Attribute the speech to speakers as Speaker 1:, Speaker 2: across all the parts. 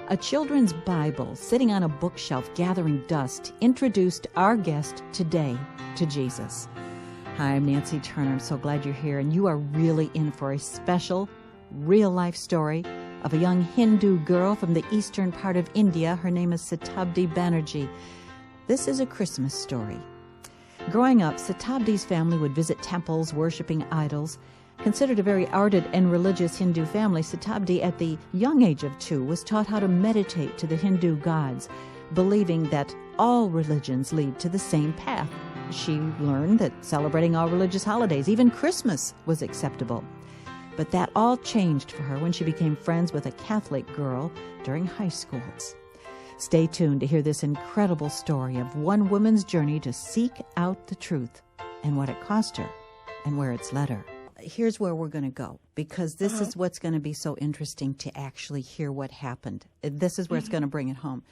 Speaker 1: A children's Bible sitting on a bookshelf gathering dust introduced our guest today to Jesus. Hi, I'm Nancy Turner. I'm so glad you're here, and you are really in for a special, real-life story of a young Hindu girl from the eastern part of India. Her name is Satabdi Banerjee. This is a Christmas story. Growing up, Satabdi's family would visit temples worshiping idols. Considered a very ardent and religious Hindu family, Satabdi, at the young age of 2, was taught how to meditate to the Hindu gods, believing that all religions lead to the same path. She learned that celebrating all religious holidays, even Christmas, was acceptable. But that all changed for her when she became friends with a Catholic girl during high school. Stay tuned to hear this incredible story of one woman's journey to seek out the truth and what it cost her and where it's led her. Here's where we're going to go, because this is what's going to be so interesting to actually hear what happened. This is where it's going to bring it home.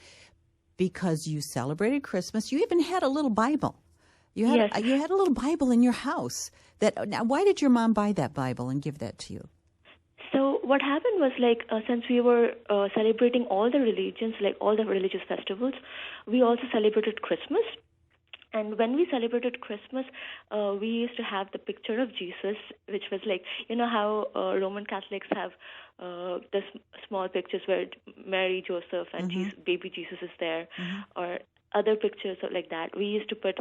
Speaker 1: Because you celebrated Christmas, you even had a little Bible. You had a little Bible in your house. Now, why did your mom buy that Bible and give that to you?
Speaker 2: So what happened was, since we were celebrating all the religions, all the religious festivals, we also celebrated Christmas. And when we celebrated Christmas, we used to have the picture of Jesus, which was how Roman Catholics have the small pictures where Mary, Joseph, and baby Jesus is there, or other pictures like that. We used to put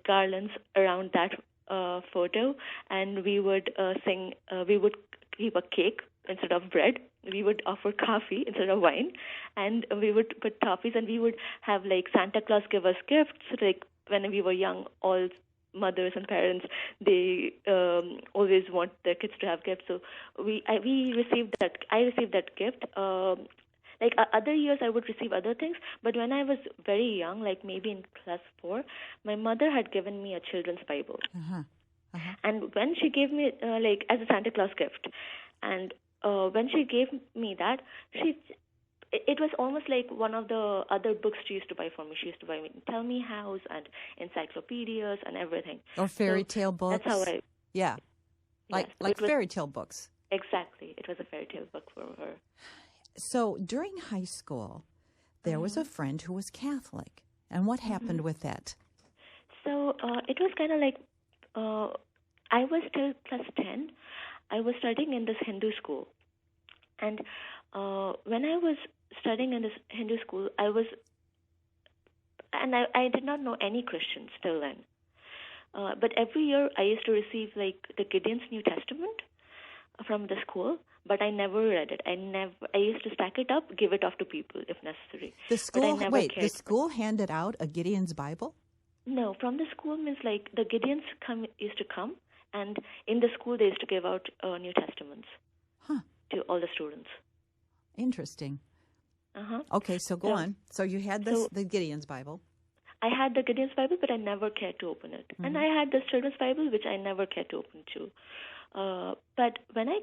Speaker 2: garlands around that photo, and we would sing. We would keep a cake instead of bread. We would offer coffee instead of wine, and we would put toffees, and we would have Santa Claus give us gifts. When we were young, all mothers and parents, they always want their kids to have gifts. So I received that gift. Other years, I would receive other things. But when I was very young, maybe in class 4, my mother had given me a children's Bible. And when she gave me, as a Santa Claus gift, and when she gave me that, it was almost like one of the other books she used to buy for me. She used to buy me Tell Me Hows and encyclopedias and everything.
Speaker 1: Or fairy tale books.
Speaker 2: That's how I...
Speaker 1: Yeah. Like fairy tale books.
Speaker 2: Exactly. It was a fairy tale book for her.
Speaker 1: So during high school, there was a friend who was Catholic. And what happened with that?
Speaker 2: So it was kind of I was still class 10. I was studying in this Hindu school. And when I was studying in this Hindu school, I did not know any Christians till then. But every year I used to receive the Gideon's New Testament from the school, but I never read it. I used to stack it up, give it off to people if necessary.
Speaker 1: The school handed out a Gideon's Bible?
Speaker 2: No, from the school means the Gideons used to come, and in the school they used to give out New Testaments to all the students.
Speaker 1: Interesting. Okay, so go on. So you had the Gideon's Bible.
Speaker 2: I had the Gideon's Bible, but I never cared to open it. And I had the children's Bible, which I never cared to open too. But when I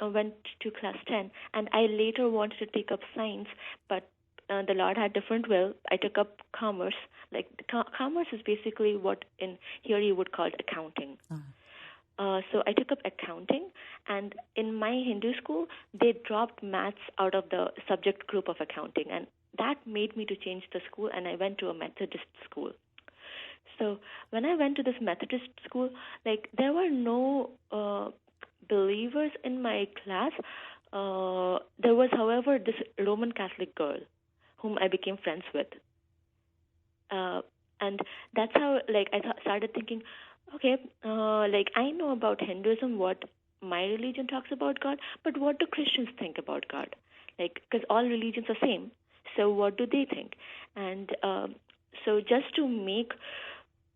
Speaker 2: went to class 10, and I later wanted to take up science, but the Lord had different will. I took up commerce. Commerce is basically what in here you would call accounting. So I took up accounting, and in my Hindu school, they dropped maths out of the subject group of accounting, and that made me to change the school, and I went to a Methodist school. So when I went to this Methodist school, there were no believers in my class. There was, however, this Roman Catholic girl whom I became friends with. And that's how, I started thinking, okay, I know about Hinduism, what my religion talks about God, but what do Christians think about God? Because all religions are same, so what do they think? And so just to make,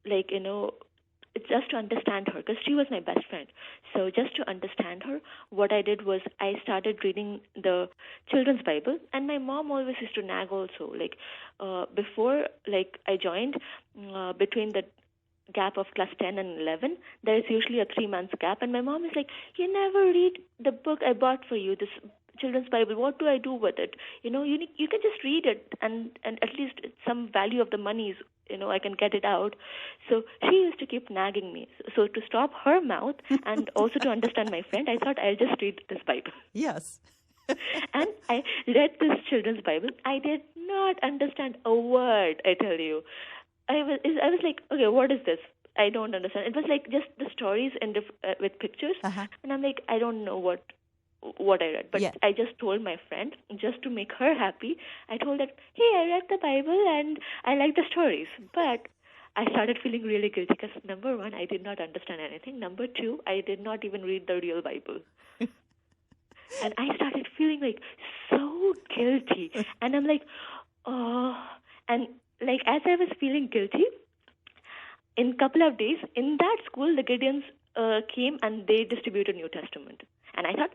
Speaker 2: just to understand her, because she was my best friend. So just to understand her, what I did was I started reading the children's Bible, and my mom always used to nag also. Before I joined, between the gap of class 10 and 11, there is usually a 3 months gap, and my mom is like, you never read the book I bought for you, this children's Bible. What do I do with it? You can just read it, and at least some value of the money is, I can get it out. So she used to keep nagging me. So to stop her mouth and also to understand my friend, I thought I'll just read this Bible.
Speaker 1: Yes.
Speaker 2: And I read this children's Bible. I did not understand a word, I tell you. I was like, okay, what is this? I don't understand. It was like just the stories and with pictures, and I'm like, I don't know what I read. But
Speaker 1: Yeah.
Speaker 2: I just told my friend, just to make her happy, I told her, hey, I read the Bible and I like the stories. But I started feeling really guilty because, number one, I did not understand anything. Number two, I did not even read the real Bible. And I started feeling like so guilty. And I'm like, oh. And like as I was feeling guilty, in a couple of days, in that school, the Gideons came and they distributed New Testament. And I thought,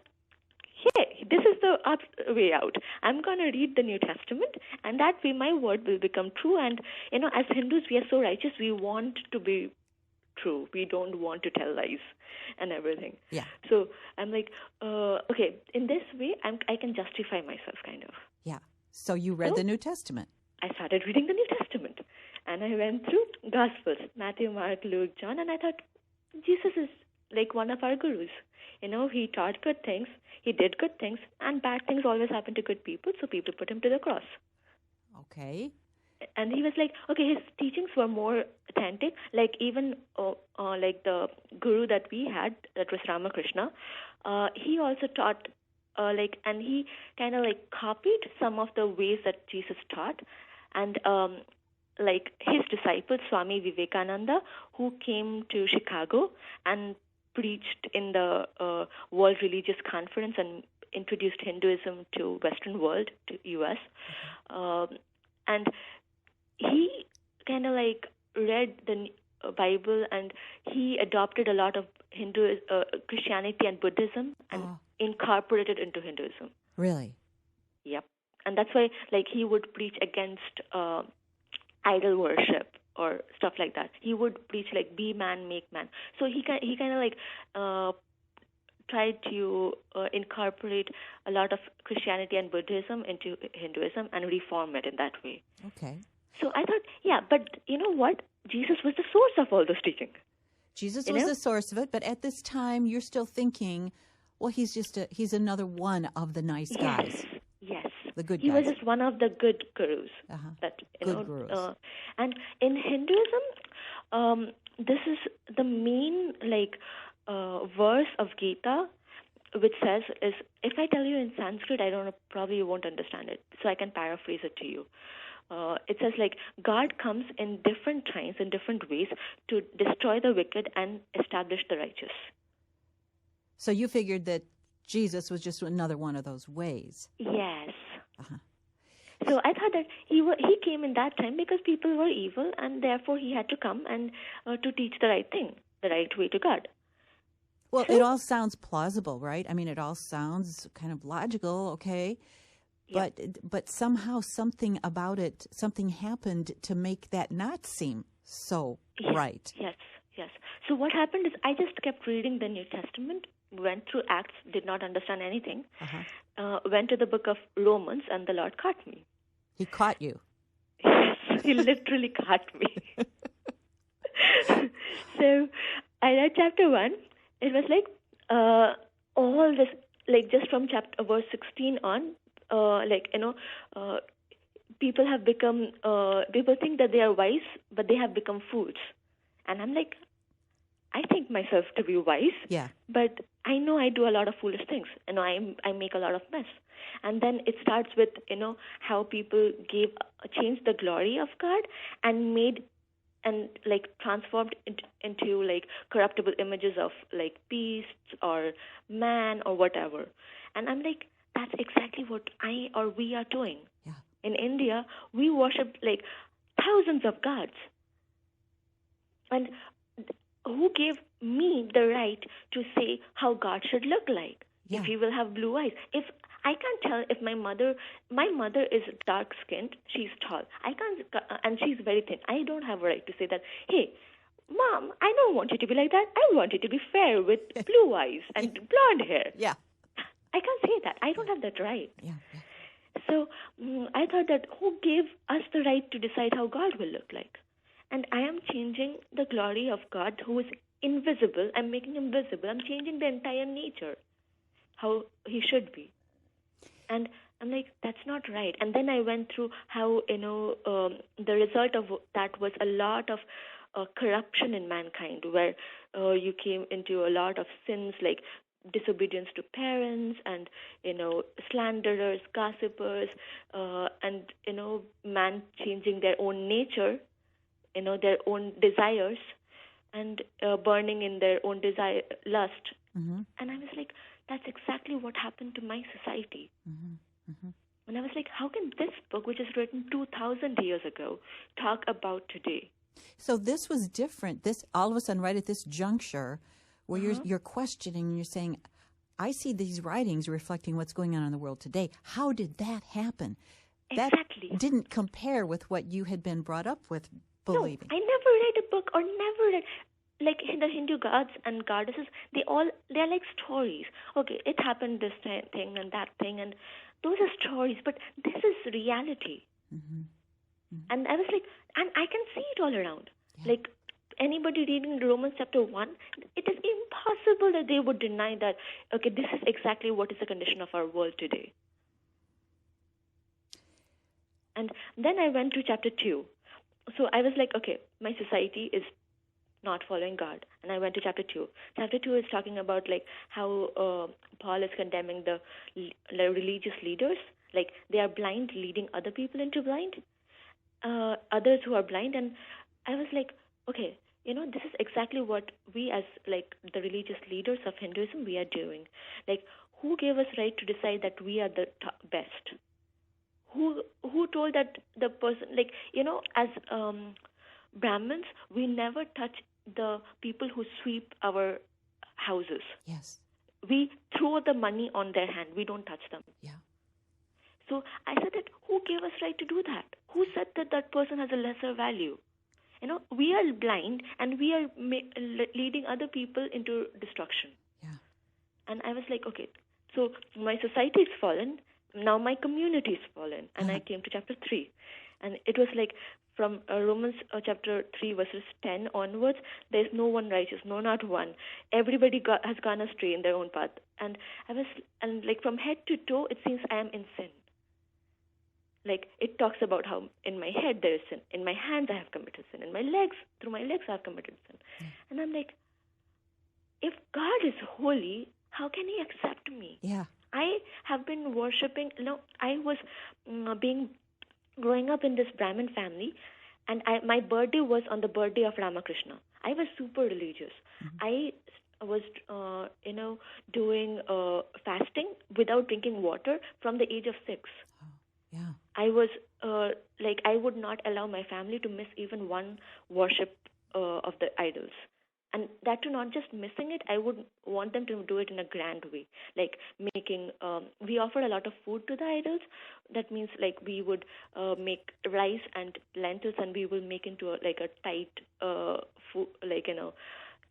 Speaker 2: hey, this is the way out. I'm going to read the New Testament, and that way my word will become true. And, as Hindus, we are so righteous, we want to be true. We don't want to tell lies and everything.
Speaker 1: Yeah.
Speaker 2: So I'm like, okay, in this way, I can justify myself, kind of.
Speaker 1: Yeah. So you read the New Testament.
Speaker 2: I started reading the New Testament, and I went through Gospels, Matthew, Mark, Luke, John, and I thought, Jesus is like one of our gurus. He taught good things, he did good things, and bad things always happen to good people, so people put him to the cross.
Speaker 1: Okay.
Speaker 2: And he was like, okay, his teachings were more authentic. Like even like the guru that we had, that was Ramakrishna, he also taught, and he kind of like copied some of the ways that Jesus taught. And like his disciple, Swami Vivekananda, who came to Chicago and preached in the World Religious Conference and introduced Hinduism to Western world, to U.S. And he kind of like read the Bible, and he adopted a lot of Christianity and Buddhism and incorporated into Hinduism.
Speaker 1: Really?
Speaker 2: Yep. And that's why like he would preach against idol worship or stuff like that. He would preach like be man, make man. So he kind of like tried to incorporate a lot of Christianity and Buddhism into Hinduism and reform it in that way.
Speaker 1: Okay.
Speaker 2: So I thought, yeah, but you know what? Jesus was the source of all those teaching.
Speaker 1: Jesus was the source of it, but at this time you're still thinking, well, he's another one of the nice guys.
Speaker 2: Yes.
Speaker 1: The good
Speaker 2: guys. He was just one of the good gurus. That
Speaker 1: good gurus.
Speaker 2: And in Hinduism, this is the main verse of Gita, which says is, if I tell you in Sanskrit, I don't know, probably you won't understand it. So I can paraphrase it to you. It says like God comes in different times, in different ways, to destroy the wicked and establish the righteous.
Speaker 1: So you figured that Jesus was just another one of those ways.
Speaker 2: Yes. So I thought that he came in that time because people were evil, and therefore he had to come and to teach the right thing, the right way to God.
Speaker 1: Well, it all sounds plausible, right? I mean, it all sounds kind of logical, okay?
Speaker 2: Yeah.
Speaker 1: But somehow something about it, something happened to make that not seem so right.
Speaker 2: Yes. So what happened is I just kept reading the New Testament, went through Acts, did not understand anything, went to the book of Romans, and the Lord caught me.
Speaker 1: He caught you.
Speaker 2: Yes, he literally caught me. So I read chapter 1. It was like all this, like just from verse 16 on, people have become, people think that they are wise, but they have become fools. And I'm like, I think myself to be wise, but I know I do a lot of foolish things. I make a lot of mess. And then it starts with, how people changed the glory of God and made and transformed into corruptible images of beasts or man or whatever. And I'm like, that's exactly what we are doing.
Speaker 1: Yeah.
Speaker 2: In India, we worship thousands of gods. And who gave me the right to say how God should look like?
Speaker 1: Yeah.
Speaker 2: If he will have blue eyes. If I can't tell if my mother is dark skinned, she's tall. I can't, and she's very thin. I don't have a right to say that, hey, Mom, I don't want you to be like that. I want you to be fair with blue eyes and blonde hair.
Speaker 1: Yeah.
Speaker 2: I can't say that. I don't have that right.
Speaker 1: Yeah.
Speaker 2: So I thought that who gave us the right to decide how God will look like? And I am changing the glory of God, who is invisible. I'm making him visible. I'm changing the entire nature, how he should be. And I'm like, that's not right. And then I went through how, the result of that was a lot of corruption in mankind, where you came into a lot of sins like disobedience to parents and, slanderers, gossipers, and, man changing their own nature, their own desires, and burning in their own desire, lust.
Speaker 1: Mm-hmm.
Speaker 2: And I was like, that's exactly what happened to my society.
Speaker 1: Mm-hmm. Mm-hmm.
Speaker 2: And I was like, how can this book, which is written 2,000 years ago, talk about today?
Speaker 1: So this was different. This all of a sudden, right at this juncture, where you're questioning, and you're saying, I see these writings reflecting what's going on in the world today. How did that happen?
Speaker 2: Exactly.
Speaker 1: That didn't compare with what you had been brought up with believing.
Speaker 2: No, I never read a book or never read, like the Hindu gods and goddesses, they're like stories. Okay, it happened this thing and that thing, and those are stories, but this is reality.
Speaker 1: Mm-hmm. Mm-hmm.
Speaker 2: And I was like, and I can see it all around.
Speaker 1: Yeah.
Speaker 2: Like anybody reading Romans chapter 1, it is impossible that they would deny that, okay, this is exactly what is the condition of our world today. And then I went to chapter 2. So I was like, okay, my society is not following God. And I went to chapter 2. Chapter 2 is talking about like how Paul is condemning the religious leaders. Like they are blind, leading other people into blind, others who are blind. And I was like, okay, this is exactly what we as like the religious leaders of Hinduism, we are doing. Like who gave us right to decide that we are the best? Who told that the person, like, as Brahmins, we never touch the people who sweep our houses.
Speaker 1: Yes.
Speaker 2: We throw the money on their hand. We don't touch them.
Speaker 1: Yeah.
Speaker 2: So I said that who gave us right to do that? Who said that that person has a lesser value? We are blind and we are leading other people into destruction.
Speaker 1: Yeah.
Speaker 2: And I was like, okay, so my society is fallen. Now my community is fallen. And I came to chapter 3. And it was like from Romans chapter 3 verses 10 onwards, there's no one righteous, no, not one. Everybody has gone astray in their own path. And like from head to toe, it seems I am in sin. Like it talks about how in my head there is sin. In my hands I have committed sin. In my legs, through my legs I have committed sin. And I'm like, if God is holy, how can he accept me?
Speaker 1: Yeah.
Speaker 2: I have been worshipping, I was growing up in this Brahmin family, and my birthday was on the birthday of Ramakrishna. I was super religious. Mm-hmm. I was, doing fasting without drinking water from the age of 6.
Speaker 1: Oh, yeah.
Speaker 2: I was, I would not allow my family to miss even one worship of the idols. And that too, not just missing it, I would want them to do it in a grand way. Like making, we offered a lot of food to the idols. That means like we would make rice and lentils, and we will make into a tight food,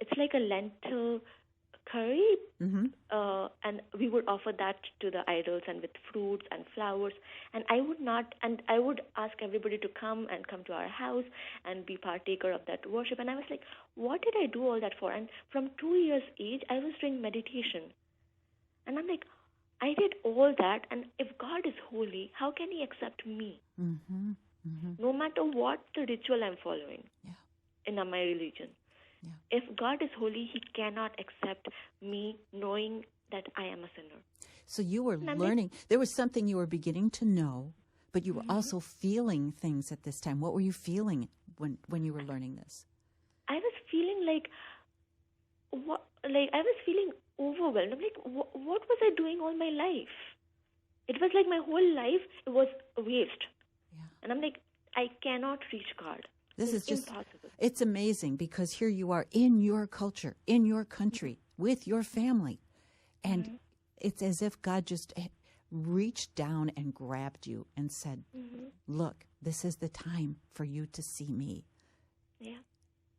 Speaker 2: it's like a lentil curry. Mm-hmm. And we would offer that to the idols and with fruits and flowers. And I would ask everybody to come to our house and be partaker of that worship. And I was like, what did I do all that for? And from 2 years age, I was doing meditation. And I'm like, I did all that. And if God is holy, how can he accept me?
Speaker 1: Mm-hmm. Mm-hmm.
Speaker 2: No matter what the ritual I'm following in my religion. Yeah. If God is holy, he cannot accept me knowing that I am a sinner.
Speaker 1: So you were learning. There was something you were beginning to know, but you were also feeling things at this time. What were you feeling when you were learning this?
Speaker 2: I was feeling I was feeling overwhelmed. I'm like, what was I doing all my life? It was like my whole life, it was a waste. Yeah. And I'm like, I cannot reach God.
Speaker 1: This is just
Speaker 2: impossible.
Speaker 1: It's amazing because here you are in your culture, in your country, with your family. And it's as if God just reached down and grabbed you and said, look, this is the time for you to see me.
Speaker 2: Yeah.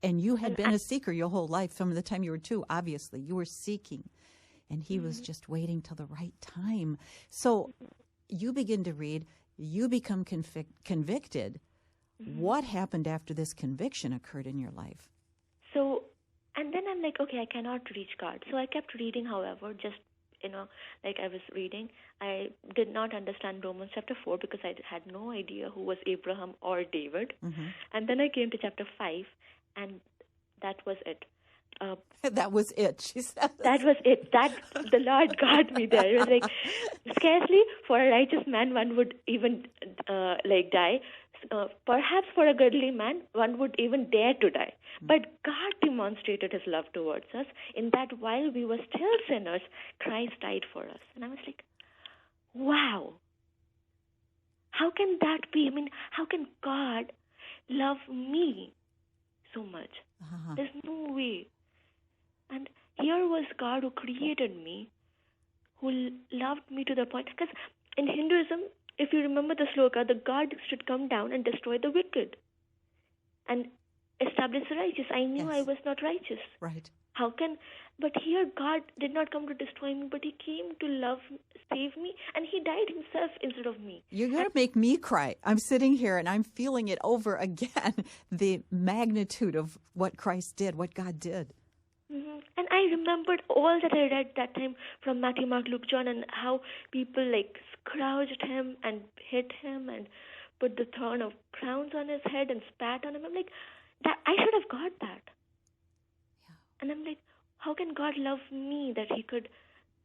Speaker 1: And you had been a seeker your whole life. From the time you were 2, obviously. You were seeking. And he was just waiting till the right time. So you begin to read, you become convicted. What happened after this conviction occurred in your life?
Speaker 2: So, and then I'm like, okay, I cannot reach God. So I kept reading, however, just, like I was reading, I did not understand Romans chapter 4 because I had no idea who was Abraham or David.
Speaker 1: Mm-hmm.
Speaker 2: And then I came to chapter 5, and that was it.
Speaker 1: That was it, she said.
Speaker 2: That was it. That the Lord got me there. It was like, scarcely for a righteous man one would even die. Perhaps for a godly man one would even dare to die. But God demonstrated His love towards us in that while we were still sinners, Christ died for us. And I was like, wow. How can that be? I mean, how can God love me so much?
Speaker 1: Uh-huh.
Speaker 2: There's no way. And here was God who created me, who loved me to the point. Because in Hinduism, if you remember the sloka, the God should come down and destroy the wicked and establish the righteous. I knew I was not righteous.
Speaker 1: Right.
Speaker 2: How can... But here God did not come to destroy me, but He came to love, save me, and He died Himself instead of me.
Speaker 1: You're going to make me cry. I'm sitting here and I'm feeling it over again, the magnitude of what Christ did, what God did.
Speaker 2: Mm-hmm. And I remembered all that I read that time from Matthew, Mark, Luke, John, and how people scourged Him and hit Him and put the thorn of crowns on His head and spat on Him. I'm like, that I should have got that.
Speaker 1: Yeah.
Speaker 2: And I'm like, how can God love me that He could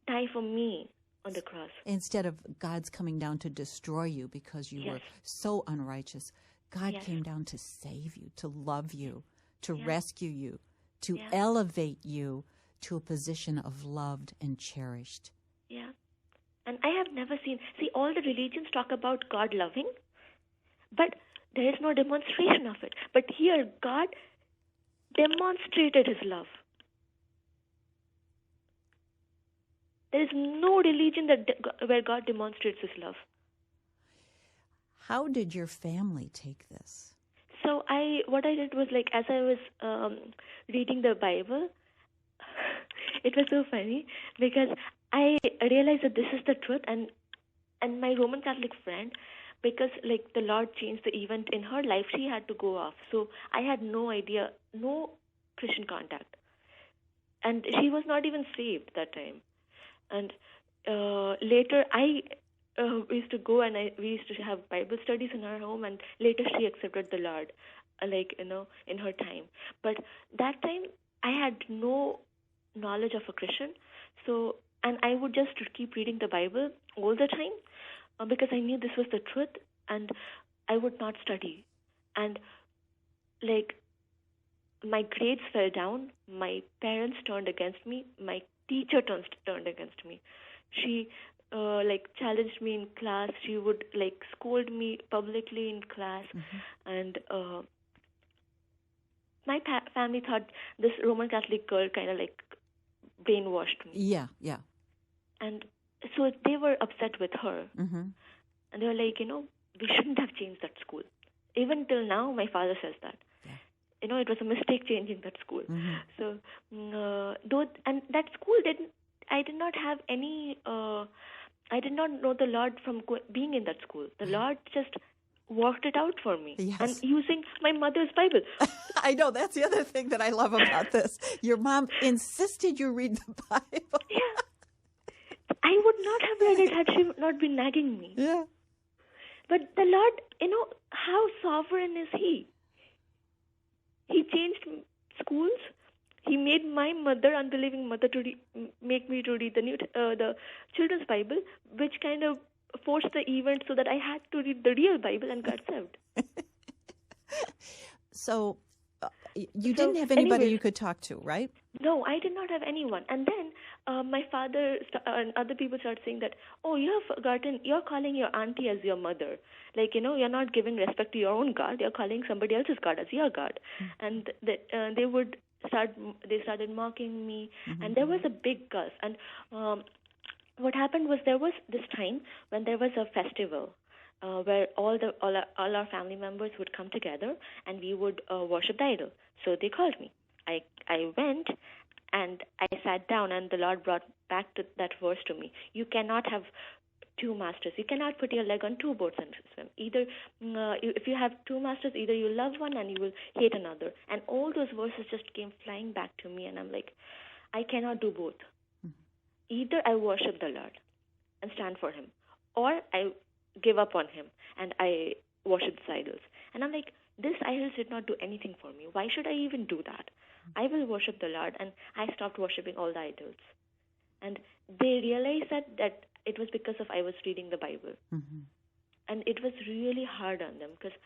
Speaker 2: die for me on the cross?
Speaker 1: Instead of God's coming down to destroy you because you were so unrighteous, God came down to save you, to love you, to rescue you, to elevate you to a position of loved and cherished.
Speaker 2: Yeah. And I have never seen... See, all the religions talk about God loving, but there is no demonstration of it. But here, God demonstrated His love. There is no religion where God demonstrates His love.
Speaker 1: How did your family take this?
Speaker 2: So what I did was, as I was reading the Bible, it was so funny because I realized that this is the truth, and my Roman Catholic friend, because the Lord changed the event in her life, she had to go off. So I had no idea, no Christian contact, and she was not even saved that time. And later we used to go and we used to have Bible studies in our home, and later she accepted the Lord, in her time. But that time I had no knowledge of a Christian, and I would just keep reading the Bible all the time because I knew this was the truth, and I would not study. And my grades fell down, my parents turned against me, my teacher turned against me. She challenged me in class. She would scold me publicly in class. And my family thought this Roman Catholic girl kind of brainwashed me.
Speaker 1: Yeah.
Speaker 2: And so they were upset with her. And they were like, we shouldn't have changed that school. Even till now, my father says that. It was a mistake changing that school. So, and that school I did not have any, I did not know the Lord from being in that school. The Lord just worked it out for me. And using my mother's Bible.
Speaker 1: I know, that's the other thing that I love about this. Your mom insisted you read the Bible.
Speaker 2: Yeah. I would not have read it had she not been nagging me.
Speaker 1: Yeah.
Speaker 2: But the Lord, how sovereign is He? He changed schools. He made my mother, unbelieving mother, to make me to read the children's Bible, which kind of forced the event so that I had to read the real Bible and got saved.
Speaker 1: So you didn't have anybody you could talk to, right?
Speaker 2: No, I did not have anyone. And then my father and other people started saying that, oh, you're calling your auntie as your mother. You're not giving respect to your own God. You're calling somebody else's God as your God. And they started mocking me. And there was a big gulf. And what happened was there was this time when there was a festival where all our family members would come together and we would worship the idol. So they called me. I went and I sat down, and the Lord brought back that verse to me. You cannot have two masters. You cannot put your leg on two boats and swim. Either if you have two masters, either you love one and you will hate another. And all those verses just came flying back to me, and I'm like, I cannot do both. either I worship the Lord and stand for him, or I give up on him and I worship these idols. And I'm like, this idols did not do anything for me. Why should I even do that? I will worship the Lord. And I stopped worshiping all the idols. And they realized that it was because of I was reading the Bible.
Speaker 1: Mm-hmm.
Speaker 2: And it was really hard on them because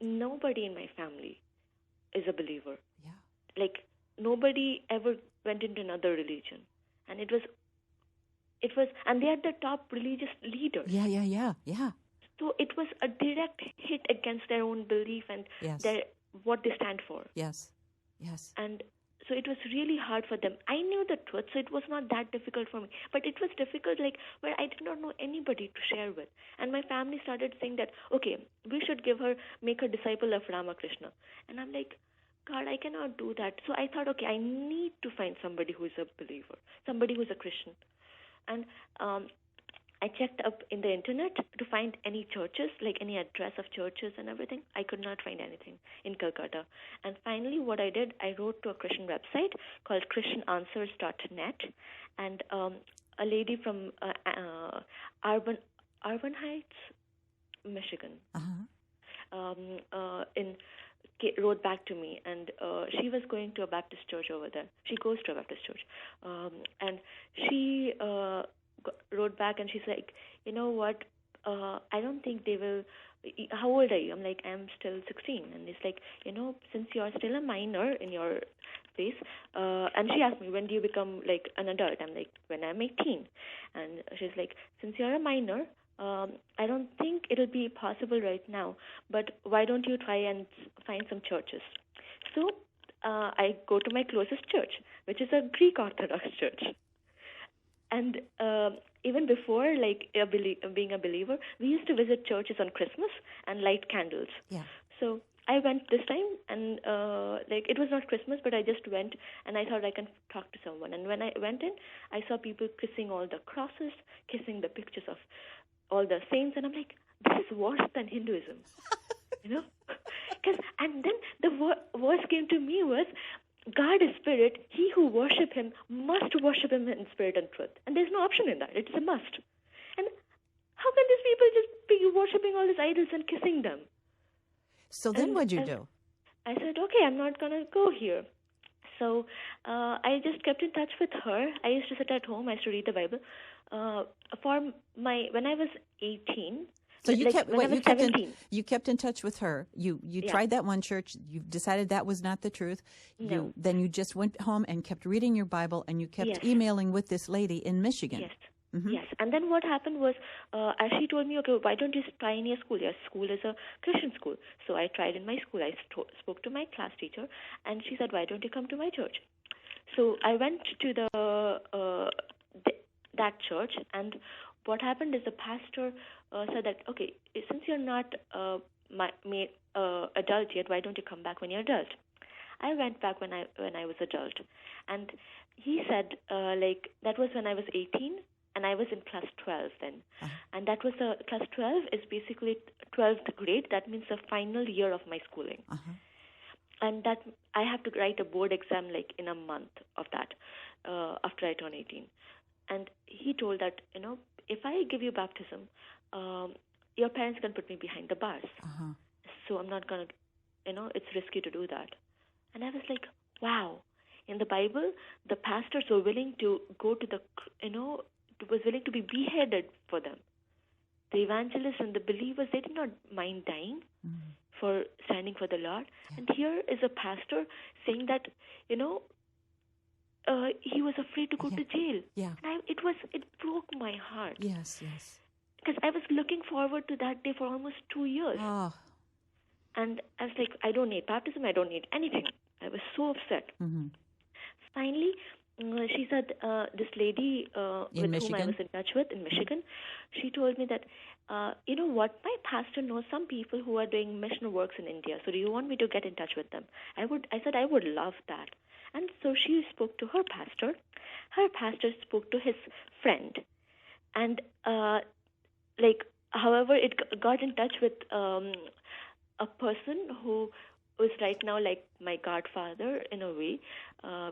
Speaker 2: nobody in my family is a believer.
Speaker 1: Yeah.
Speaker 2: Like, nobody ever went into another religion. And it was, and they are the top religious leaders.
Speaker 1: Yeah.
Speaker 2: So it was a direct hit against their own belief and
Speaker 1: Yes.
Speaker 2: what they stand for.
Speaker 1: Yes.
Speaker 2: And so it was really hard for them. I knew the truth, so it was not that difficult for me. But it was difficult, like, where I did not know anybody to share with. And my family started saying that, okay, we should make her disciple of Ramakrishna. And I'm like, God, I cannot do that. So I thought, okay, I need to find somebody who is a believer, somebody who is a Christian. And I checked up in the internet to find any churches, like any address of churches and everything. I could not find anything in Calcutta. And finally, what I did, I wrote to a Christian website called christiananswers.net. And a lady from Urban Heights, Michigan, wrote back to me, and she was going to a Baptist church over there. She goes to a Baptist church. And she wrote back, and she's like, you know what, I don't think they will. How old are you? I'm like, I'm still 16. And it's like, since you're still a minor in your place, and she asked me, when do you become like an adult? I'm like, when I'm 18. And she's like, since you're a minor, I don't think it'll be possible right now, but why don't you try and find some churches? So I go to my closest church, which is a Greek Orthodox church. And even before, like being a believer, we used to visit churches on Christmas and light candles.
Speaker 1: Yeah.
Speaker 2: So I went this time, and it was not Christmas, but I just went, and I thought I can talk to someone. And when I went in, I saw people kissing all the crosses, kissing the pictures of all the saints, and I'm like, this is worse than Hinduism, And then the worst came to me was, God is spirit. He who worship him must worship him in spirit and truth. And there's no option in that. It's a must. And how can these people just be worshiping all these idols and kissing them?
Speaker 1: So then what'd you do?
Speaker 2: I said, okay, I'm not going to go here. So I just kept in touch with her. I used to sit at home. I used to read the Bible. When I was 18...
Speaker 1: So you kept in touch with her. You
Speaker 2: Yeah.
Speaker 1: tried that one church. You decided that was not the truth.
Speaker 2: No.
Speaker 1: Then you just went home and kept reading your Bible, and you kept
Speaker 2: Yes.
Speaker 1: emailing with this lady in Michigan.
Speaker 2: Yes.
Speaker 1: Mm-hmm.
Speaker 2: Yes. And then what happened was, as she told me, okay, why don't you try in your school? Your school is a Christian school. So I tried in my school. I spoke to my class teacher, and she said, why don't you come to my church? So I went to that church, and what happened is the pastor said that, okay, since you're not adult yet, why don't you come back when you're adult? I went back when I was adult, and he said that was when I was 18, and I was in class 12 then, and that was class 12 is basically 12th grade. That means the final year of my schooling, and that I have to write a board exam like in a month of that after I turn 18. And he told that, if I give you baptism, your parents can put me behind the bars. So I'm not going to, it's risky to do that. And I was like, wow. In the Bible, the pastors were willing to go to was willing to be beheaded for them. The evangelists and the believers, they did not mind dying for standing for the Lord. Yeah. And here is a pastor saying that, he was afraid to go to jail.
Speaker 1: Yeah.
Speaker 2: And it broke my heart.
Speaker 1: Yes.
Speaker 2: Because I was looking forward to that day for almost 2 years.
Speaker 1: Oh.
Speaker 2: And I was like, I don't need baptism. I don't need anything. I was so upset.
Speaker 1: Mm-hmm.
Speaker 2: Finally, she said, this lady with
Speaker 1: Michigan?
Speaker 2: whom I was in touch with in Michigan, she told me that, you know what, my pastor knows some people who are doing mission works in India. So do you want me to get in touch with them? I said I would love that. And so she spoke to her pastor. Her pastor spoke to his friend. And, however, it got in touch with a person who is right now like my godfather in a way,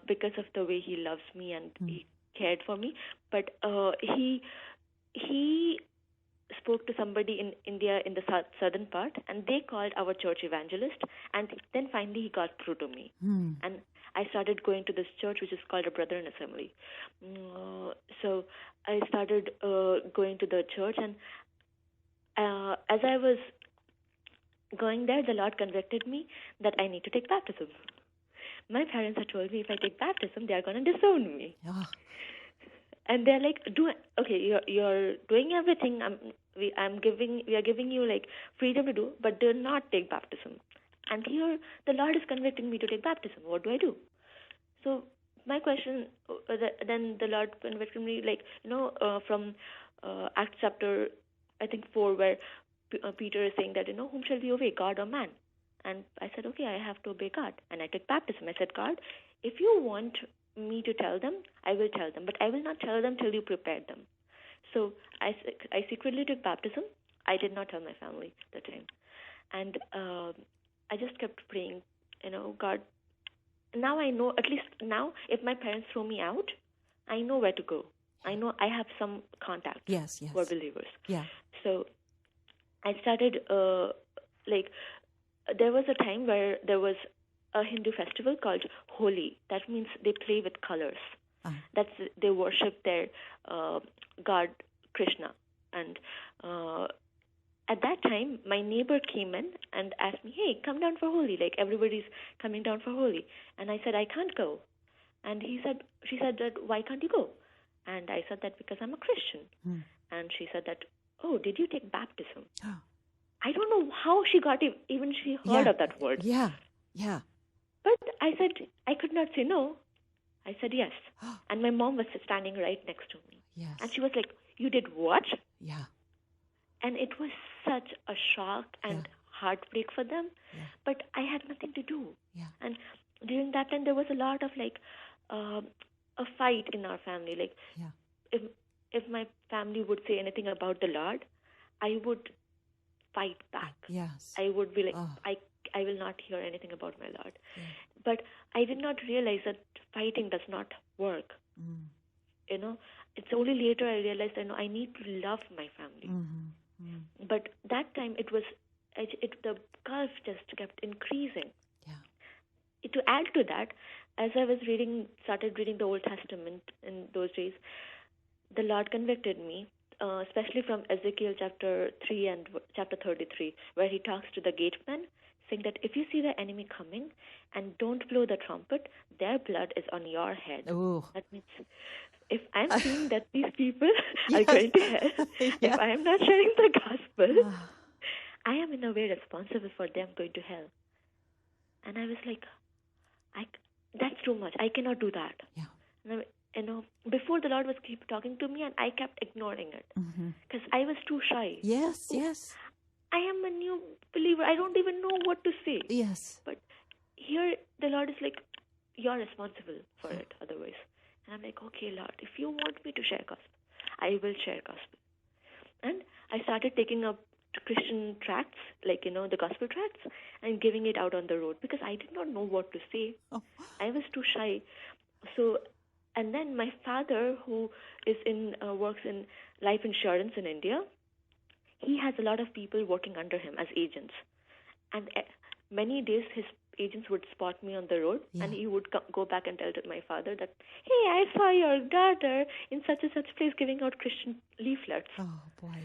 Speaker 2: because of the way he loves me and cared for me, but he spoke to somebody in India in the southern part, and they called our church evangelist, and then finally he got through to me. And I started going to this church, which is called a Brethren Assembly. So I started going to the church, and as I was going there, the Lord convicted me that I need to take baptism. My parents had told me if I take baptism, they are going to disown me.
Speaker 1: Oh.
Speaker 2: And they're like, you're doing everything. We are giving you like freedom to do, but do not take baptism. And here the Lord is convicting me to take baptism. What do I do? So my question, then the Lord convicted me, like, from Acts chapter, I think 4, where Peter is saying that, whom shall we obey, God or man? And I said, okay, I have to obey God. And I took baptism. I said, God, if you want me to tell them, I will tell them, but I will not tell them till you prepare them. So I secretly took baptism. I did not tell my family at the time. And I just kept praying, God, now I know, at least now, if my parents throw me out, I know where to go. I know I have some contacts who are believers.
Speaker 1: Yeah.
Speaker 2: So I started, there was a time where there was a Hindu festival called Holi. That means they play with colors. They worship their god Krishna. And at that time, my neighbor came in and asked me, hey, come down for Holi. Like, everybody's coming down for Holi. And I said, I can't go. And she said that, why can't you go? And I said that because I'm a Christian. And she said that, oh, did you take baptism? I don't know how she got even she heard of that word.
Speaker 1: Yeah.
Speaker 2: But I said, I could not say no. I said yes. And my mom was standing right next to me.
Speaker 1: Yes.
Speaker 2: And she was like, you did what?
Speaker 1: Yeah.
Speaker 2: And it was such a shock and heartbreak for them.
Speaker 1: Yeah.
Speaker 2: But I had nothing to do.
Speaker 1: Yeah.
Speaker 2: And during that time, there was a lot of a fight in our family. Like, if my family would say anything about the Lord, I would fight back.
Speaker 1: Yes.
Speaker 2: I would be like, I will not hear anything about my Lord. Yeah. But I did not realize that fighting does not work. It's only later I realized that I need to love my family. But that time the gulf just kept increasing. Yeah. To add to that, as I was started reading the Old Testament in those days, the Lord convicted me, especially from Ezekiel chapter 3 and chapter 33, where he talks to the gateman, saying that if you see the enemy coming and don't blow the trumpet, their blood is on your head.
Speaker 1: Ooh.
Speaker 2: That means if I'm seeing that these people are going to hell, if I am not sharing the gospel, I am in a way responsible for them going to hell. And I was like, that's too much. I cannot do that. Yeah. And before the Lord was keep talking to me, and I kept ignoring it because I was too shy.
Speaker 1: Yes.
Speaker 2: I am a new believer. I don't even know what to say.
Speaker 1: Yes.
Speaker 2: But here the Lord is like, you're responsible for it otherwise. And I'm like, okay, Lord, if you want me to share gospel, I will share gospel. And I started taking up Christian tracts, like, the gospel tracts, and giving it out on the road because I did not know what to say. I was too shy. So, and then my father, who is works in life insurance in India, he has a lot of people working under him as agents. And many days his agents would spot me on the road, and he would go back and tell to my father that, hey, I saw your daughter in such and such place giving out Christian leaflets.
Speaker 1: Oh, boy.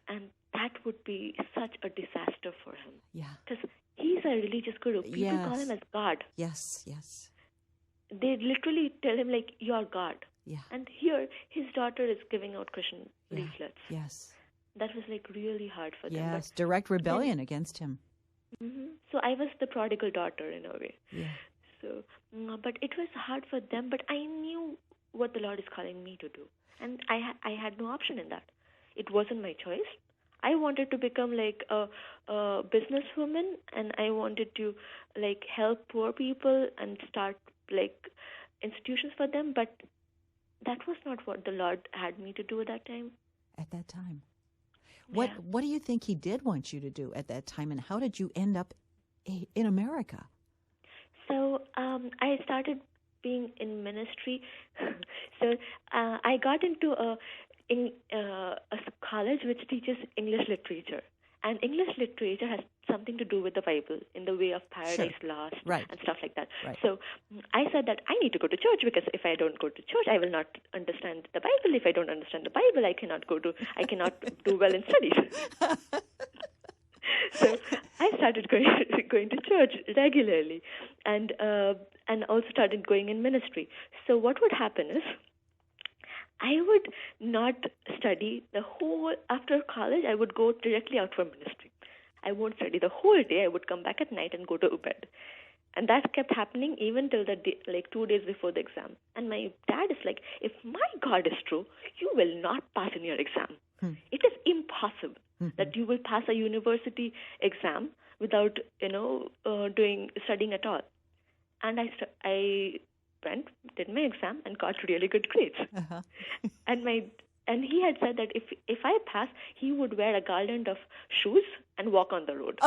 Speaker 2: And that would be such a disaster for him.
Speaker 1: Yeah.
Speaker 2: Because he's a religious guru. People call him as God.
Speaker 1: Yes.
Speaker 2: They literally tell him, like, you're God.
Speaker 1: Yeah.
Speaker 2: And here, his daughter is giving out Christian leaflets.
Speaker 1: Yes.
Speaker 2: That was, like, really hard for them.
Speaker 1: Yes, direct rebellion against him.
Speaker 2: So I was the prodigal daughter in a way.
Speaker 1: Yeah.
Speaker 2: So, but it was hard for them, but I knew what the Lord is calling me to do. And I had no option in that. It wasn't my choice. I wanted to become like a businesswoman, and I wanted to like help poor people and start like institutions for them, but that was not what the Lord had me to do at that time.
Speaker 1: At that time. What do you think he did want you to do at that time, and how did you end up in America?
Speaker 2: So I started being in ministry, so I got into a college which teaches English literature. And English literature has something to do with the Bible in the way of paradise lost and stuff like that.
Speaker 1: Right.
Speaker 2: So I said that I need to go to church, because if I don't go to church, I will not understand the Bible. If I don't understand the Bible, I cannot do well in studies. So I started going to church regularly, and also started going in ministry. So what would happen is, I would not study the whole, after college, I would go directly out for ministry. I won't study the whole day. I would come back at night and go to bed. And that kept happening even till the day, like 2 days before the exam. And my dad is like, if my God is true, you will not pass in your exam. It is impossible that you will pass a university exam without, studying at all. And I went, did my exam, and got really good grades. And he had said that if I pass, he would wear a garland of shoes and walk on the road.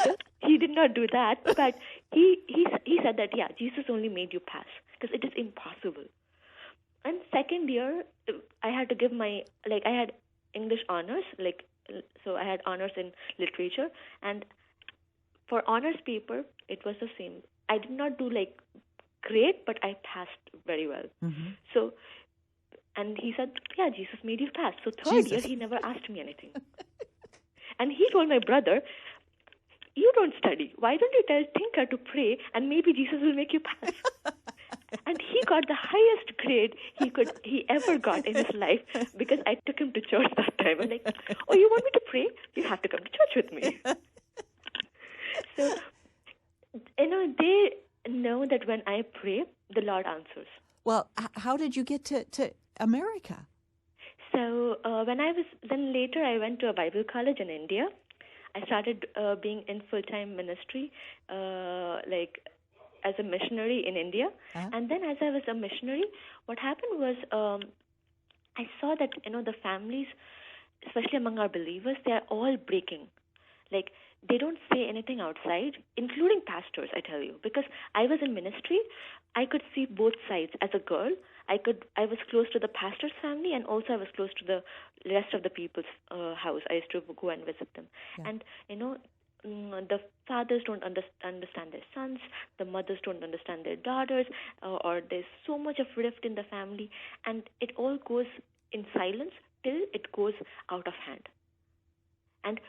Speaker 2: So he did not do that, but he said that, yeah, Jesus only made you pass, because it is impossible. And second year, I had to give I had English honors, so I had honors in literature, and for honors paper, it was the same. I did not do great, but I passed very well. So, and he said, yeah, Jesus made you pass. So third year, he never asked me anything. And he told my brother, you don't study. Why don't you tell Tinker to pray, and maybe Jesus will make you pass? And he got the highest grade he ever got in his life, because I took him to church that time. I'm like, oh, you want me to pray? You have to come to church with me. So, they know that when I pray, the Lord answers.
Speaker 1: Well, how did you get to America?
Speaker 2: So later I went to a Bible college in India. I started being in full-time ministry, as a missionary in India. And then as I was a missionary, what happened was I saw that, the families, especially among our believers, they are all breaking. They don't say anything outside, including pastors, I tell you. Because I was in ministry, I could see both sides. As a girl, I was close to the pastor's family, and also I was close to the rest of the people's house. I used to go and visit them. Yeah. And, the fathers don't understand their sons, the mothers don't understand their daughters, or there's so much of rift in the family, and it all goes in silence till it goes out of hand. And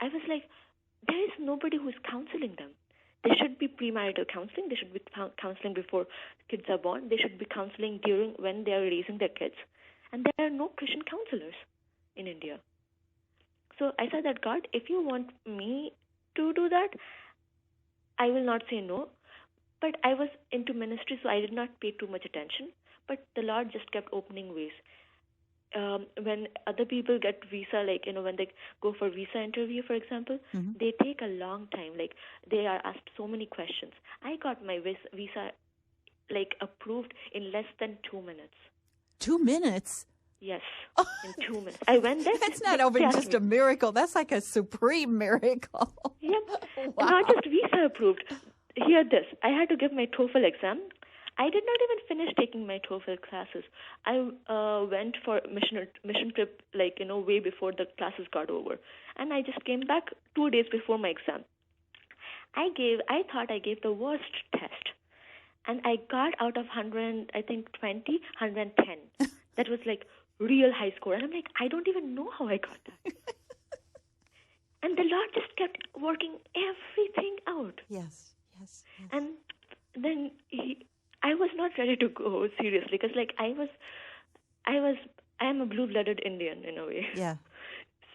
Speaker 2: I was like, there is nobody who is counseling them. There should be premarital counseling. There should be counseling before kids are born. There should be counseling when they are raising their kids. And there are no Christian counselors in India. So I said that, God, if you want me to do that, I will not say no. But I was into ministry, so I did not pay too much attention. But the Lord just kept opening ways. When other people get visa, when they go for visa interview, for example, they take a long time. They are asked so many questions. I got my visa, approved in less than 2 minutes.
Speaker 1: 2 minutes?
Speaker 2: Yes, in 2 minutes. I went there.
Speaker 1: That's not only just a miracle. That's like a supreme miracle.
Speaker 2: Yep.
Speaker 1: Wow.
Speaker 2: Not just visa approved. Hear this. I had to give my TOEFL exam. I did not even finish taking my TOEFL classes. I went for mission trip, way before the classes got over. And I just came back 2 days before my exam. I thought I gave the worst test. And I got out of 100, I think 20, 110. That was real high score. And I'm like, I don't even know how I got that. And the Lord just kept working everything out.
Speaker 1: Yes.
Speaker 2: And then I was not ready to go seriously, because I am a blue-blooded Indian in a way.
Speaker 1: Yeah.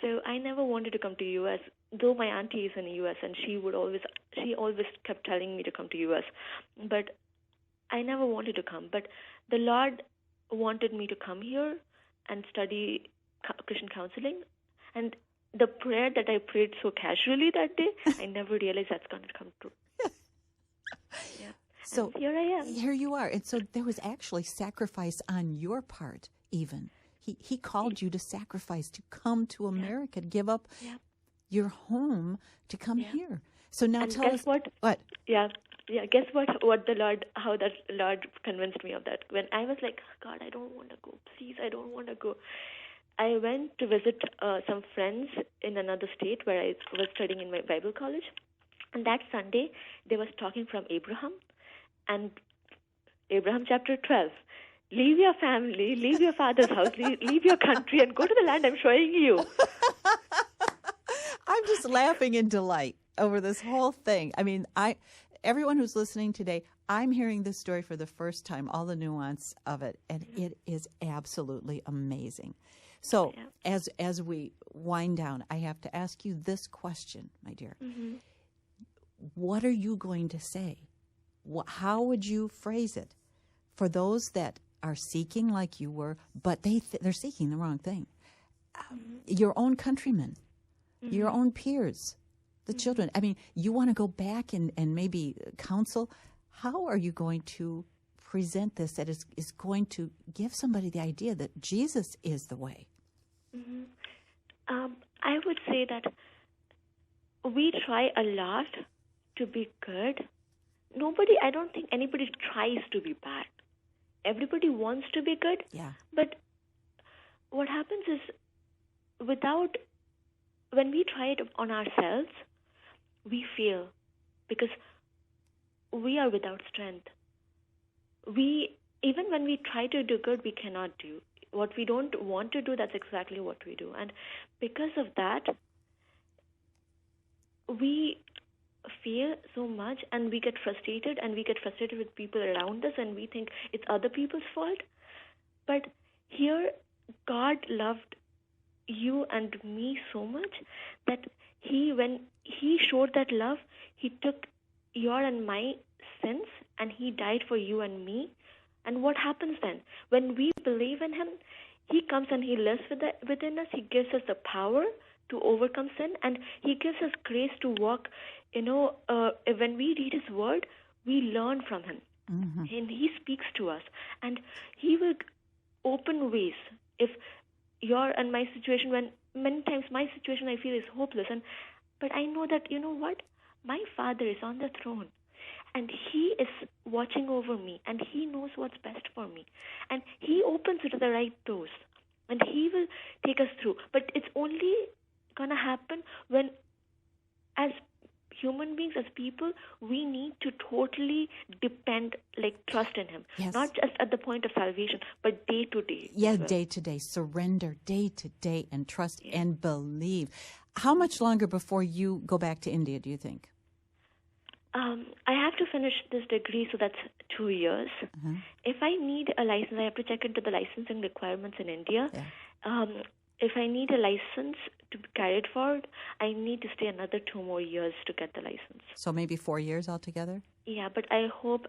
Speaker 2: So I never wanted to come to U.S., though my auntie is in the U.S. and she always kept telling me to come to U.S. But I never wanted to come. But the Lord wanted me to come here and study Christian counseling. And the prayer that I prayed so casually that day, I never realized that's going to come true. Yeah.
Speaker 1: So
Speaker 2: and here I am.
Speaker 1: Here you are. And so there was actually sacrifice on your part even. He called you to sacrifice, to come to America, to give up your home to come here. So now
Speaker 2: and
Speaker 1: tell us
Speaker 2: what?
Speaker 1: What?
Speaker 2: Yeah. Yeah, guess what? How that Lord convinced me of that. When I was like, God, I don't want to go. Please, I don't want to go. I went to visit some friends in another state where I was studying in my Bible college. And that Sunday, they was talking from Abraham, and Abraham chapter 12. Leave your family, leave your father's house, leave your country, and go to the land I'm showing you.
Speaker 1: I'm just laughing in delight over this whole thing. I mean, everyone who's listening today, I'm hearing this story for the first time, all the nuance of it, and it is absolutely amazing. So as we wind down, I have to ask you this question, my dear. Mm-hmm. What are you going to say? How would you phrase it for those that are seeking like you were, but they're seeking the wrong thing? Your own countrymen, your own peers, the children. I mean, you want to go back and maybe counsel. How are you going to present this that is going to give somebody the idea that Jesus is the way?
Speaker 2: Mm-hmm. I would say that we try a lot to be good. I don't think anybody tries to be bad. Everybody wants to be good.
Speaker 1: Yeah.
Speaker 2: But what happens is when we try it on ourselves, we fail because we are without strength. Even when we try to do good, we cannot do. What we don't want to do, that's exactly what we do. And because of that, we fear so much, and we get frustrated, with people around us, and we think it's other people's fault. But here, God loved you and me so much that when He showed that love, He took your and my sins, and He died for you and me. And what happens then? When we believe in Him, He comes and He lives within us. He gives us the power to overcome sin, and He gives us grace to walk. When we read His word, we learn from Him. Mm-hmm. And He speaks to us, and He will open ways. If your and my situation, when many times my situation I feel is hopeless, but I know that, you know what? My Father is on the throne, and He is watching over me, and He knows what's best for me. And He opens it to the right doors, and He will take us through. But it's only going to happen when, as human beings, as people, we need to totally trust in Him. Yes. Not just at the point of salvation, but day to day.
Speaker 1: Yeah, day to day. Surrender day to day and trust and believe. How much longer before you go back to India, do you think?
Speaker 2: I have to finish this degree, so that's 2 years. Uh-huh. If I need a license, I have to check into the licensing requirements in India. Yeah. If I need a license to be carried forward, I need to stay another 2 more years to get the license.
Speaker 1: So maybe 4 years altogether?
Speaker 2: Yeah, but I hope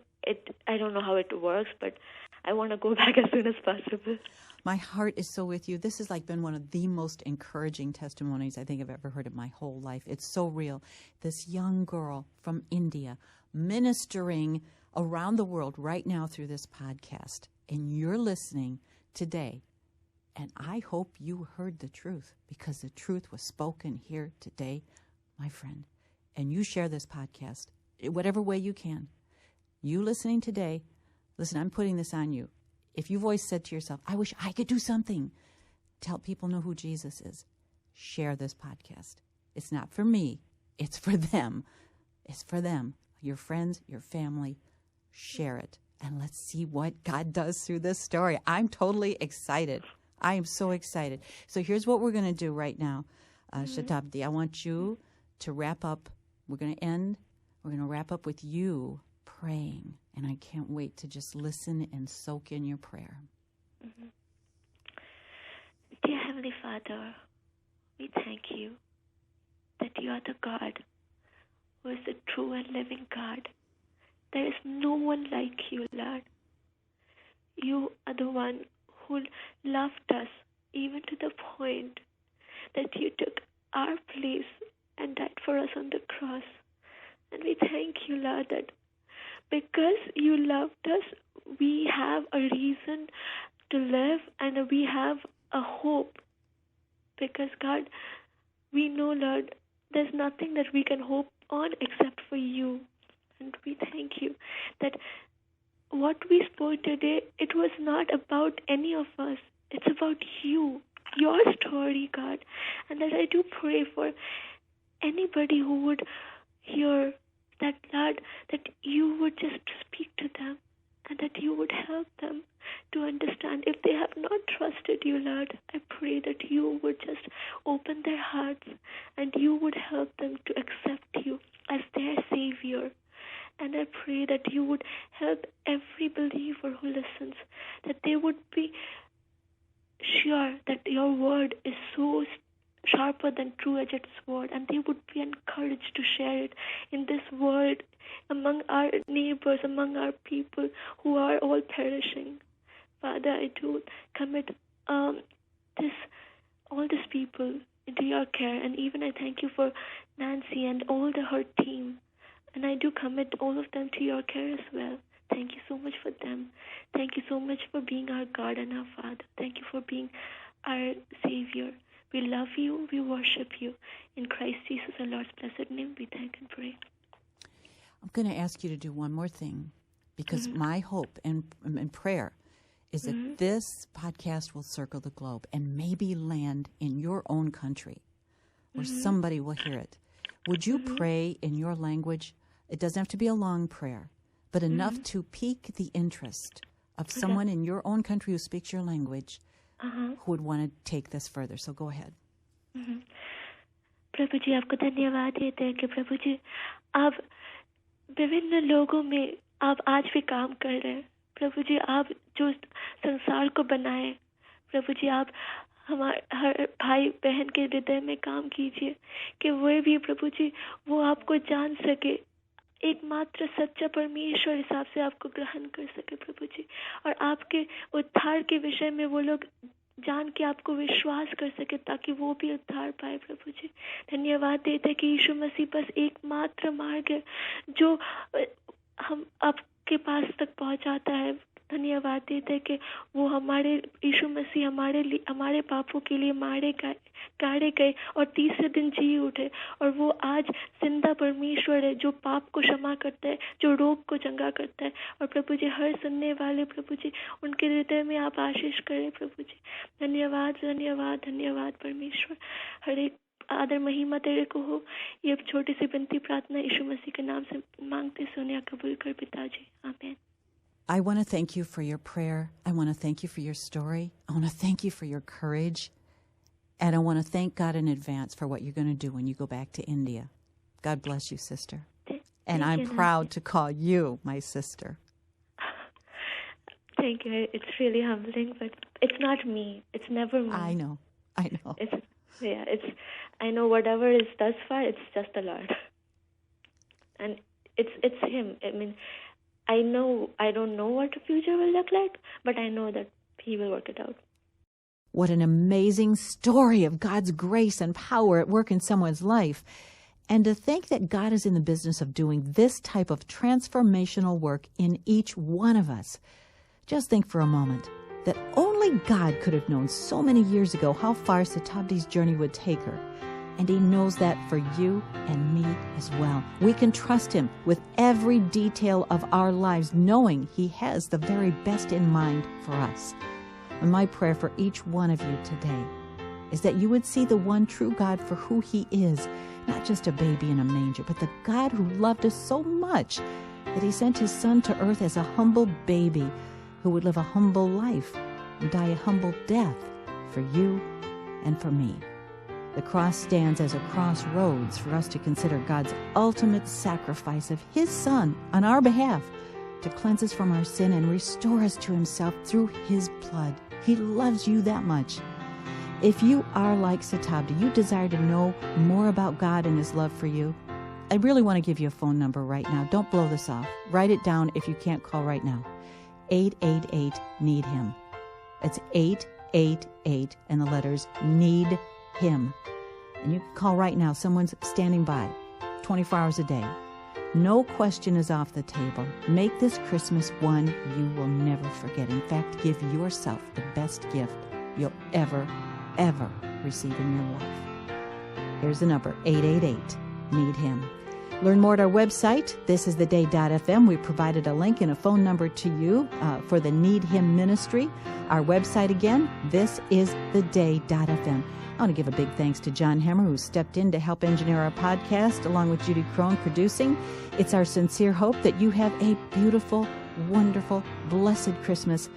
Speaker 2: I don't know how it works, but I want to go back as soon as possible.
Speaker 1: My heart is so with you. This has been one of the most encouraging testimonies I think I've ever heard in my whole life. It's so real. This young girl from India ministering around the world right now through this podcast, and you're listening today. And I hope you heard the truth, because the truth was spoken here today, my friend. And you share this podcast whatever way you can. You listening today, listen, I'm putting this on you. If you've always said to yourself, I wish I could do something to help people know who Jesus is, share this podcast. It's not for me. It's for them. It's for them. Your friends, your family. Share it. And let's see what God does through this story. I'm totally excited. I am so excited. So here's what we're going to do right now, Shatabdi. I want you to wrap up. We're going to end. We're going to wrap up with you praying. And I can't wait to just listen and soak in your prayer.
Speaker 2: Mm-hmm. Dear Heavenly Father, we thank you that you are the God who is the true and living God. There is no one like you, Lord. You are the one who loved us even to the point that you took our place and died for us on the cross. And we thank you, Lord, that because you loved us, we have a reason to live and we have a hope. Because, God, we know, Lord, there's nothing that we can hope on except for you. And we thank you that what we spoke today, it was not about any of us. It's about you, your story, God. And that I do pray for anybody who would hear that, Lord, that you would just speak to them and that you would help them to understand. If they have not trusted you, Lord, I pray that you would just open their hearts and you would help them to accept you as their Savior. And I pray that you would help every believer who listens, that they would be sure that your word is so sharper than two-edged sword, and they would be encouraged to share it in this world among our neighbors, among our people who are all perishing. Father, I do commit all these people into your care, and even I thank you for Nancy and all her team, and I do commit all of them to your care as well. Thank you so much for them. Thank you so much for being our God and our Father. Thank you for being our Savior. We love you. We worship you. In Christ Jesus, our Lord's blessed name, we thank and pray.
Speaker 1: I'm going to ask you to do one more thing, because my hope and prayer is that this podcast will circle the globe and maybe land in your own country where somebody will hear it. Would you pray in your language? It doesn't have to be a long prayer, but enough to pique the interest of someone in your own country who speaks your language who would want to take this further. So go ahead.
Speaker 2: प्रभु जी, आपको धन्यवाद देते हैं कि प्रभु जी आप विभिन्न लोगों में आप आज भी काम कर रहे हैं। प्रभु जी, आप जो संसार को बनाए, प्रभु जी आप हमारे हर भाई बहन के हृदय में काम कीजिए कि वे भी प्रभु जी वो आपको जान सके, एकमात्र सच्चा परमेश्वर हिसाब से आपको ग्रहण कर सके प्रभु जी, और आपके उद्धार के विषय में वो लोग जान के आपको विश्वास कर सके ताकि वो भी उद्धार पाए प्रभु जी। धन्यवाद देते कि यीशु मसीह बस एकमात्र मार्ग है जो हम आपके पास तक पहुंचाता है। धन्यवाद देते कि वो हमारे यीशु मसीह हमारे पापों के लिए गाड़े गए और तीसरे दिन जी उठे, और वो आज जिंदा परमेश्वर है जो पाप को क्षमा करता है, जो रोग को चंगा करता है। और प्रभु जी हर सुनने वाले प्रभु जी उनके हृदय में आप आशीष करें प्रभु जी। धन्यवाद धन्यवाद धन्यवाद परमेश्वर। हर एक आदर महिमा तेरे को हो। ये छोटी सी विनती प्रार्थना यीशु मसीह के नाम से मांगते सुनिया कबूल कर पिताजी, आमीन।
Speaker 1: I want to thank you for your prayer. I want to thank you for your story. I want to thank you for your courage. And I want to thank God in advance for what you're going to do when you go back to India. God bless you, sister. And I'm proud to call you my sister.
Speaker 2: Thank you. It's really humbling, but it's not me. It's never me.
Speaker 1: I know.
Speaker 2: I know whatever is thus far, it's just the Lord. And it's Him. I mean, I don't know what the future will look like, but I know that He will work it out.
Speaker 1: What an amazing story of God's grace and power at work in someone's life. And to think that God is in the business of doing this type of transformational work in each one of us. Just think for a moment that only God could have known so many years ago how far Satabdi's journey would take her. And He knows that for you and me as well. We can trust Him with every detail of our lives, knowing He has the very best in mind for us. And my prayer for each one of you today is that you would see the one true God for who He is, not just a baby in a manger, but the God who loved us so much that He sent His Son to earth as a humble baby who would live a humble life and die a humble death for you and for me. The cross stands as a crossroads for us to consider God's ultimate sacrifice of His Son on our behalf to cleanse us from our sin and restore us to Himself through His blood. He loves you that much. If you are like Satabdi, you desire to know more about God and His love for you, I really want to give you a phone number right now. Don't blow this off. Write it down if you can't call right now. 888-NEED-HIM. It's 888 and the letters NEED Him. And you can call right now. Someone's standing by 24 hours a day. No question is off the table. Make this Christmas one you will never forget. In fact, give yourself the best gift you'll ever receive in your life. Here's the number, 888-NEED-HIM. Learn more at our website, thisistheday.fm. We provided a link and a phone number to you for the Need Him Ministry. Our website again, thisistheday.fm. I want to give a big thanks to John Hemmer, who stepped in to help engineer our podcast, along with Judy Crone producing. It's our sincere hope that you have a beautiful, wonderful, blessed Christmas,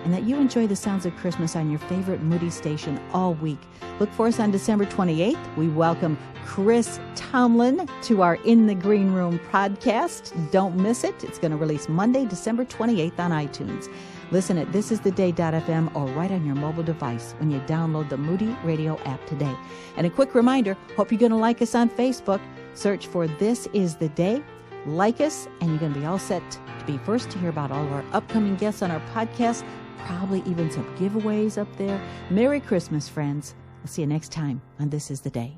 Speaker 1: and that you enjoy the sounds of Christmas on your favorite Moody station all week. Look for us on December 28th. We welcome Chris Tomlin to our In the Green Room podcast. Don't miss it. It's going to release Monday, December 28th on iTunes. Listen at thisistheday.fm or right on your mobile device when you download the Moody Radio app today. And a quick reminder, hope you're going to like us on Facebook. Search for This Is the Day. Like us, and you're going to be all set to be first to hear about all of our upcoming guests on our podcast, probably even some giveaways up there. Merry Christmas, friends. We'll see you next time on This Is the Day.